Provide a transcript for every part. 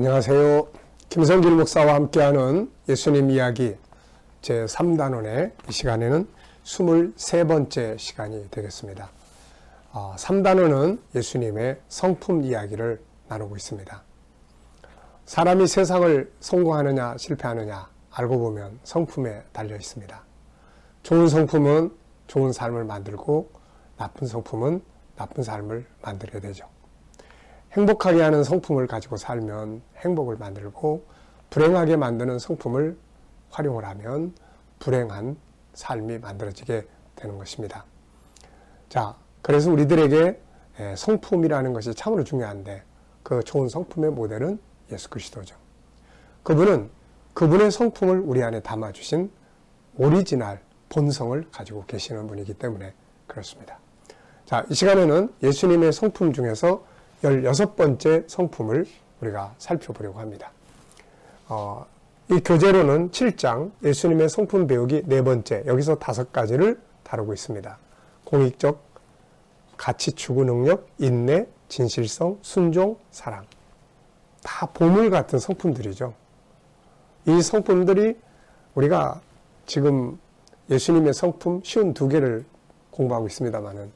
안녕하세요. 김성길 목사와 함께하는 예수님 이야기 제3단원의 이 시간에는 23번째 시간이 되겠습니다. 3단원은 예수님의 성품 이야기를 나누고 있습니다. 사람이 세상을 성공하느냐 실패하느냐 알고 보면 성품에 달려 있습니다. 좋은 성품은 좋은 삶을 만들고 나쁜 성품은 나쁜 삶을 만들게 되죠. 행복하게 하는 성품을 가지고 살면 행복을 만들고 불행하게 만드는 성품을 활용을 하면 불행한 삶이 만들어지게 되는 것입니다. 자, 그래서 우리들에게 성품이라는 것이 참으로 중요한데 그 좋은 성품의 모델은 예수 그리스도죠. 그분은 그분의 성품을 우리 안에 담아주신 오리지널 본성을 가지고 계시는 분이기 때문에 그렇습니다. 자, 이 시간에는 예수님의 성품 중에서 16번째 성품을 우리가 살펴보려고 합니다. 이 교재로는 7장 예수님의 성품 배우기 4번째, 여기서 5가지를 다루고 있습니다. 공익적, 가치 추구 능력, 인내, 진실성, 순종, 사랑. 다 보물 같은 성품들이죠. 이 성품들이 우리가 지금 예수님의 성품 52개를 공부하고 있습니다만은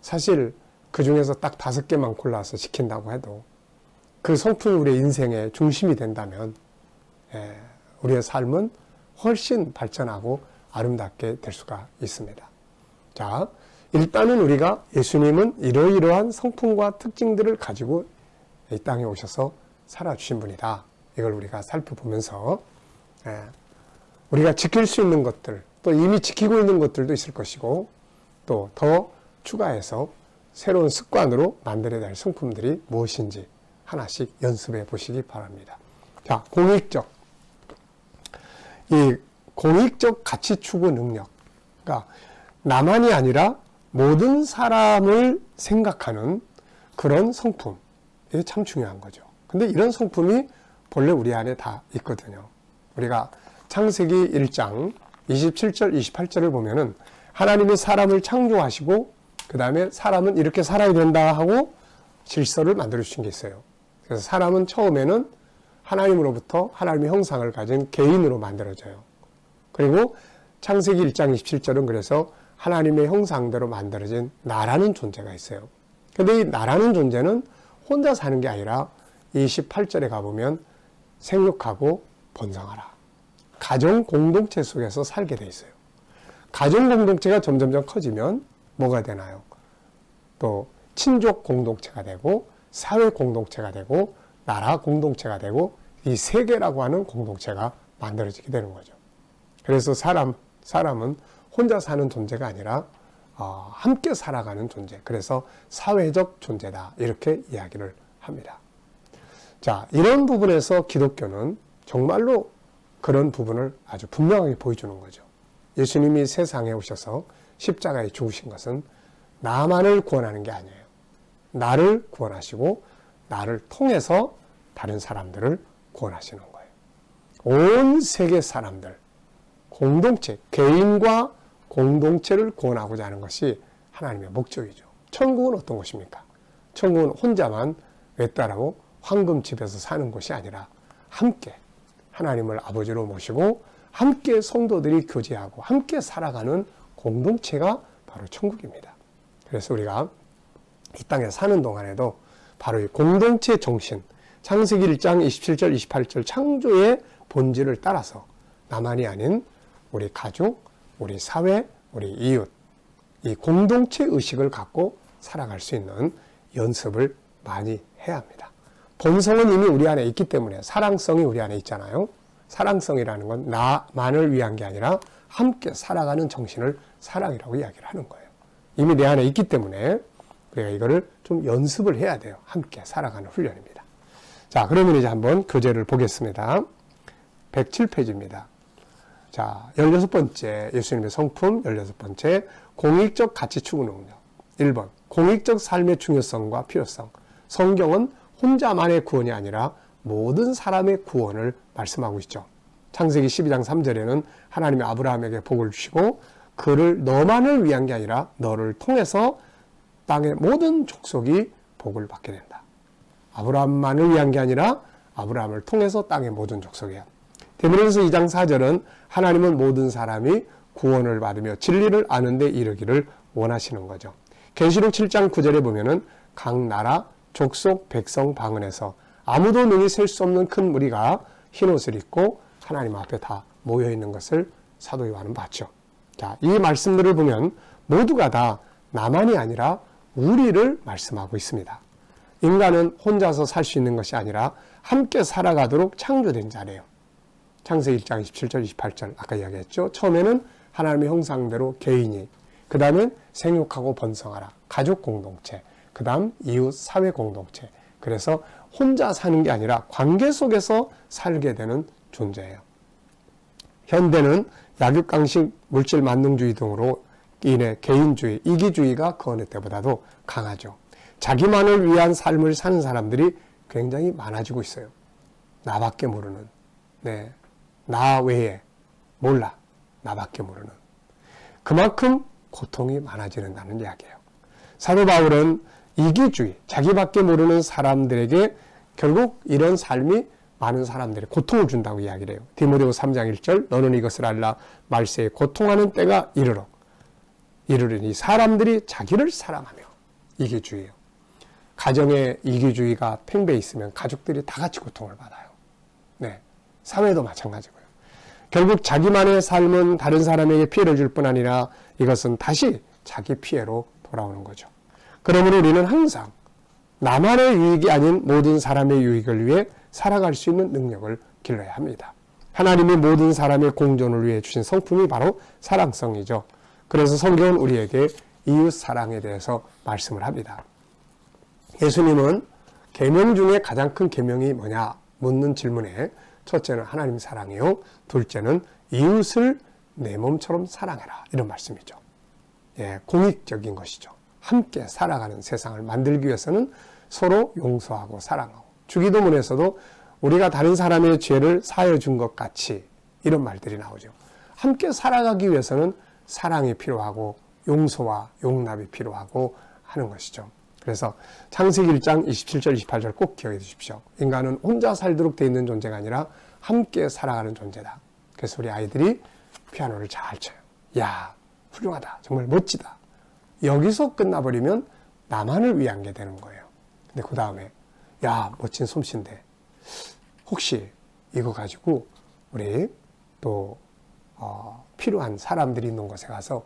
사실 그 중에서 딱 5개만 골라서 시킨다고 해도 그 성품이 우리의 인생의 중심이 된다면 우리의 삶은 훨씬 발전하고 아름답게 될 수가 있습니다. 자, 일단은 우리가 예수님은 이러이러한 성품과 특징들을 가지고 이 땅에 오셔서 살아주신 분이다. 이걸 우리가 살펴보면서 우리가 지킬 수 있는 것들, 또 이미 지키고 있는 것들도 있을 것이고 또 더 추가해서 새로운 습관으로 만들어야 될 성품들이 무엇인지 하나씩 연습해 보시기 바랍니다. 자, 이 공익적 가치 추구 능력. 그러니까 나만이 아니라 모든 사람을 생각하는 그런 성품. 이게 참 중요한 거죠. 근데 이런 성품이 본래 우리 안에 다 있거든요. 우리가 창세기 1장 27절, 28절을 보면은 하나님이 사람을 창조하시고 그 다음에 사람은 이렇게 살아야 된다 하고 질서를 만들어 주신 게 있어요. 그래서 사람은 처음에는 하나님으로부터 하나님의 형상을 가진 개인으로 만들어져요. 그리고 창세기 1장 27절은 그래서 하나님의 형상대로 만들어진 나라는 존재가 있어요. 근데 이 나라는 존재는 혼자 사는 게 아니라 28절에 가보면 생육하고 번성하라. 가정 공동체 속에서 살게 돼 있어요. 가정 공동체가 점점점 커지면 뭐가 되나요? 또 친족 공동체가 되고 사회 공동체가 되고 나라 공동체가 되고 이 세계라고 하는 공동체가 만들어지게 되는 거죠. 그래서 사람은 혼자 사는 존재가 아니라 함께 살아가는 존재. 그래서 사회적 존재다. 이렇게 이야기를 합니다. 자, 이런 부분에서 기독교는 정말로 그런 부분을 아주 분명하게 보여주는 거죠. 예수님이 세상에 오셔서 십자가에 죽으신 것은 나만을 구원하는 게 아니에요. 나를 구원하시고 나를 통해서 다른 사람들을 구원하시는 거예요. 온 세계 사람들, 공동체, 개인과 공동체를 구원하고자 하는 것이 하나님의 목적이죠. 천국은 어떤 곳입니까? 천국은 혼자만 외따라고 황금집에서 사는 곳이 아니라 함께 하나님을 아버지로 모시고 함께 성도들이 교제하고 함께 살아가는 공동체가 바로 천국입니다. 그래서 우리가 이 땅에 사는 동안에도 바로 이 공동체 정신, 창세기 1장 27절, 28절 창조의 본질을 따라서 나만이 아닌 우리 가족, 우리 사회, 우리 이웃, 이 공동체 의식을 갖고 살아갈 수 있는 연습을 많이 해야 합니다. 본성은 이미 우리 안에 있기 때문에 사랑성이 우리 안에 있잖아요. 사랑성이라는 건 나만을 위한 게 아니라 함께 살아가는 정신을 사랑이라고 이야기를 하는 거예요. 이미 내 안에 있기 때문에 우리가 이거를 좀 연습을 해야 돼요. 함께 살아가는 훈련입니다. 자, 그러면 이제 한번 교재를 보겠습니다. 107페이지입니다. 자, 16번째 예수님의 성품, 16번째 공익적 가치 추구 능력. 1번 공익적 삶의 중요성과 필요성. 성경은 혼자만의 구원이 아니라 모든 사람의 구원을 말씀하고 있죠. 창세기 12장 3절에는 하나님이 아브라함에게 복을 주시고 그를 너만을 위한 게 아니라 너를 통해서 땅의 모든 족속이 복을 받게 된다. 아브라함만을 위한 게 아니라 아브라함을 통해서 땅의 모든 족속이에요. 디모데전서 2장 4절은 하나님은 모든 사람이 구원을 받으며 진리를 아는 데 이르기를 원하시는 거죠. 계시록 7장 9절에 보면은 각 나라, 족속, 백성, 방언에서 아무도 능히 셀 수 없는 큰 무리가 흰옷을 입고 하나님 앞에 다 모여 있는 것을 사도 요한은 봤죠. 자, 이 말씀들을 보면 모두가 다 나만이 아니라 우리를 말씀하고 있습니다. 인간은 혼자서 살 수 있는 것이 아니라 함께 살아가도록 창조된 자래요. 창세기 1장 27절, 28절 아까 이야기했죠. 처음에는 하나님의 형상대로 개인이, 그 다음에 생육하고 번성하라, 가족 공동체, 그 다음 이웃 사회 공동체. 그래서 혼자 사는 게 아니라 관계 속에서 살게 되는 존재예요. 현대는 약육강식, 물질 만능주의 등으로 인해 개인주의, 이기주의가 그 어느 때보다도 강하죠. 자기만을 위한 삶을 사는 사람들이 굉장히 많아지고 있어요. 나밖에 모르는, 나 외에 몰라, 나밖에 모르는. 그만큼 고통이 많아지는다는 이야기예요. 사도 바울은 이기주의, 자기밖에 모르는 사람들에게 결국 이런 삶이 많은 사람들이 고통을 준다고 이야기를 해요. 디모데후 3장 1절 너는 이것을 알라 말세에 고통하는 때가 이르르니 사람들이 자기를 사랑하며. 이기주의예요. 가정에 이기주의가 팽배해 있으면 가족들이 다 같이 고통을 받아요. 사회도 마찬가지고요. 결국 자기만의 삶은 다른 사람에게 피해를 줄 뿐 아니라 이것은 다시 자기 피해로 돌아오는 거죠. 그러므로 우리는 항상 나만의 유익이 아닌 모든 사람의 유익을 위해 살아갈 수 있는 능력을 길러야 합니다. 하나님이 모든 사람의 공존을 위해 주신 성품이 바로 사랑성이죠. 그래서 성경은 우리에게 이웃 사랑에 대해서 말씀을 합니다. 예수님은 계명 중에 가장 큰 계명이 뭐냐 묻는 질문에 첫째는 하나님 사랑이요, 둘째는 이웃을 내 몸처럼 사랑해라, 이런 말씀이죠. 공익적인 것이죠. 함께 살아가는 세상을 만들기 위해서는 서로 용서하고 사랑하고, 주기도문에서도 우리가 다른 사람의 죄를 사하여 준 것 같이, 이런 말들이 나오죠. 함께 살아가기 위해서는 사랑이 필요하고 용서와 용납이 필요하고 하는 것이죠. 그래서 창세기 1장 27절 28절 꼭 기억해 주십시오. 인간은 혼자 살도록 되어 있는 존재가 아니라 함께 살아가는 존재다. 그래서 우리 아이들이 피아노를 잘 쳐요. 야, 훌륭하다, 정말 멋지다. 여기서 끝나버리면 나만을 위한 게 되는 거예요. 근데 그 다음에 야, 멋진 솜씨인데 혹시 이거 가지고 우리 또 필요한 사람들이 있는 곳에 가서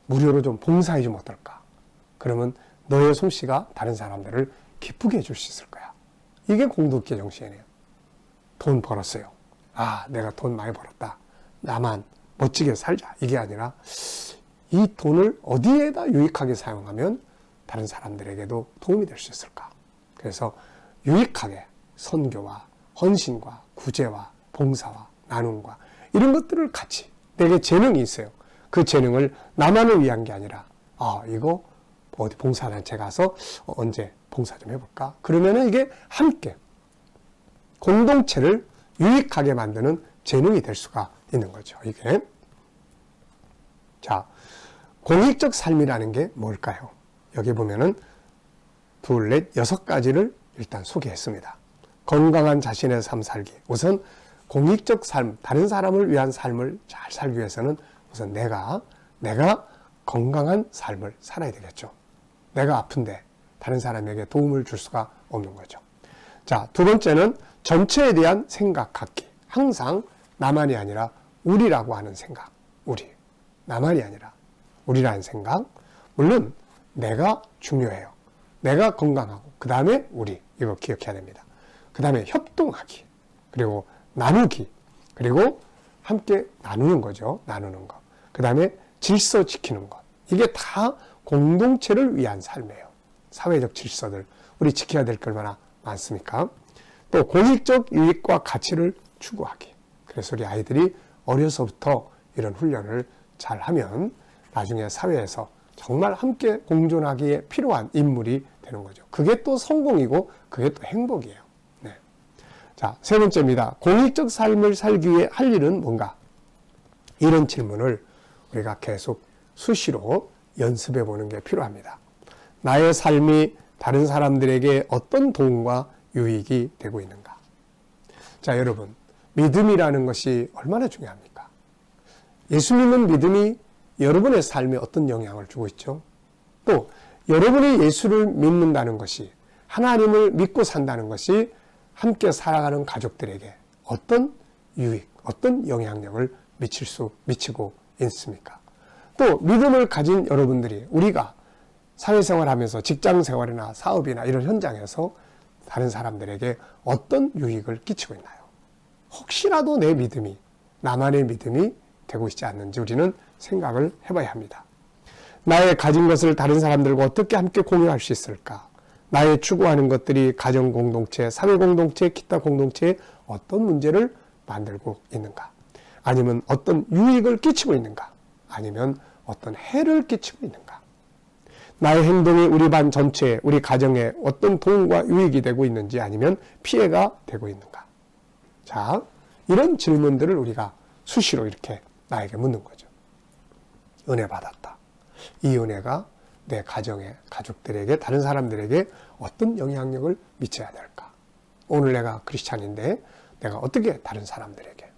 무료로 좀 봉사해 주면 어떨까? 그러면 너의 솜씨가 다른 사람들을 기쁘게 해줄 수 있을 거야. 이게 공동체 정신이에요. 돈 벌었어요. 아, 내가 돈 많이 벌었다. 나만 멋지게 살자. 이게 아니라 이 돈을 어디에다 유익하게 사용하면 다른 사람들에게도 도움이 될 수 있을까? 그래서 유익하게 선교와 헌신과 구제와 봉사와 나눔과 이런 것들을 같이, 내게 재능이 있어요. 그 재능을 나만을 위한 게 아니라 이거 어디 봉사단체 가서 언제 봉사 좀 해볼까? 그러면은 이게 함께 공동체를 유익하게 만드는 재능이 될 수가 있는 거죠. 이게. 자, 공익적 삶이라는 게 뭘까요? 여기 보면은 2, 4, 6가지를 일단 소개했습니다. 건강한 자신의 삶 살기. 우선 공익적 삶, 다른 사람을 위한 삶을 잘 살기 위해서는 우선 내가 건강한 삶을 살아야 되겠죠. 내가 아픈데 다른 사람에게 도움을 줄 수가 없는 거죠. 자, 두 번째는 전체에 대한 생각 갖기. 항상 나만이 아니라 우리라고 하는 생각. 우리. 나만이 아니라 우리라는 생각. 물론 내가 중요해요. 내가 건강하고 그 다음에 우리. 이거 기억해야 됩니다. 그 다음에 협동하기. 그리고 나누기. 그리고 함께 나누는 거죠. 나누는 거. 그 다음에 질서 지키는 것. 이게 다 공동체를 위한 삶이에요. 사회적 질서들. 우리 지켜야 될 게 얼마나 많습니까? 또 공익적 유익과 가치를 추구하기. 그래서 우리 아이들이 어려서부터 이런 훈련을 잘 하면 나중에 사회에서 정말 함께 공존하기에 필요한 인물이 되는 거죠. 그게 또 성공이고 그게 또 행복이에요. 자, 세 번째입니다. 공익적 삶을 살기 위해 할 일은 뭔가? 이런 질문을 우리가 계속 수시로 연습해 보는 게 필요합니다. 나의 삶이 다른 사람들에게 어떤 도움과 유익이 되고 있는가? 자, 여러분, 믿음이라는 것이 얼마나 중요합니까? 예수 믿는 믿음이 여러분의 삶에 어떤 영향을 주고 있죠? 또 여러분이 예수를 믿는다는 것이, 하나님을 믿고 산다는 것이 함께 살아가는 가족들에게 어떤 유익, 어떤 영향력을 미치고 있습니까? 또 믿음을 가진 여러분들이, 우리가 사회생활하면서 직장생활이나 사업이나 이런 현장에서 다른 사람들에게 어떤 유익을 끼치고 있나요? 혹시라도 내 믿음이, 나만의 믿음이 되고 있지 않는지 우리는 생각을 해봐야 합니다. 나의 가진 것을 다른 사람들과 어떻게 함께 공유할 수 있을까? 나의 추구하는 것들이 가정 공동체, 사회 공동체, 기타 공동체에 어떤 문제를 만들고 있는가? 아니면 어떤 유익을 끼치고 있는가? 아니면 어떤 해를 끼치고 있는가? 나의 행동이 우리 반 전체에, 우리 가정에 어떤 도움과 유익이 되고 있는지, 아니면 피해가 되고 있는가? 자, 이런 질문들을 우리가 수시로 이렇게 나에게 묻는 거죠. 은혜 받았다. 이 은혜가 내 가정에, 가족들에게, 다른 사람들에게 어떤 영향력을 미쳐야 될까? 오늘 내가 크리스찬인데 내가 어떻게 다른 사람들에게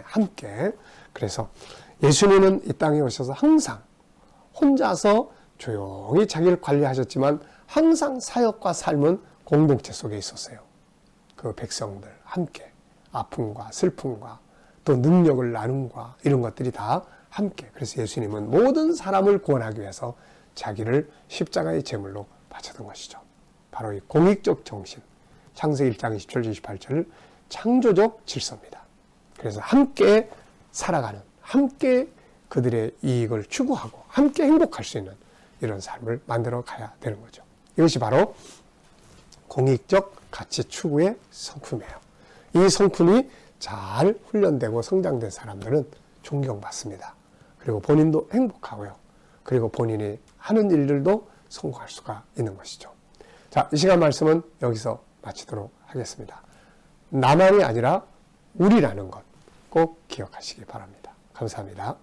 함께. 그래서 예수님은 이 땅에 오셔서 항상 혼자서 조용히 자기를 관리하셨지만 항상 사역과 삶은 공동체 속에 있었어요. 그 백성들 함께 아픔과 슬픔과 또 능력을 나눔과 이런 것들이 다 함께. 그래서 예수님은 모든 사람을 구원하기 위해서 자기를 십자가의 제물로 바쳤던 것이죠. 바로 이 공익적 정신, 창세기 1장 27절 28절 창조적 질서입니다. 그래서 함께 살아가는, 함께 그들의 이익을 추구하고 함께 행복할 수 있는 이런 삶을 만들어 가야 되는 거죠. 이것이 바로 공익적 가치 추구의 성품이에요. 이 성품이 잘 훈련되고 성장된 사람들은 존경받습니다. 그리고 본인도 행복하고요. 그리고 본인이 하는 일들도 성공할 수가 있는 것이죠. 자, 이 시간 말씀은 여기서 마치도록 하겠습니다. 나만이 아니라 우리라는 것 꼭 기억하시기 바랍니다. 감사합니다.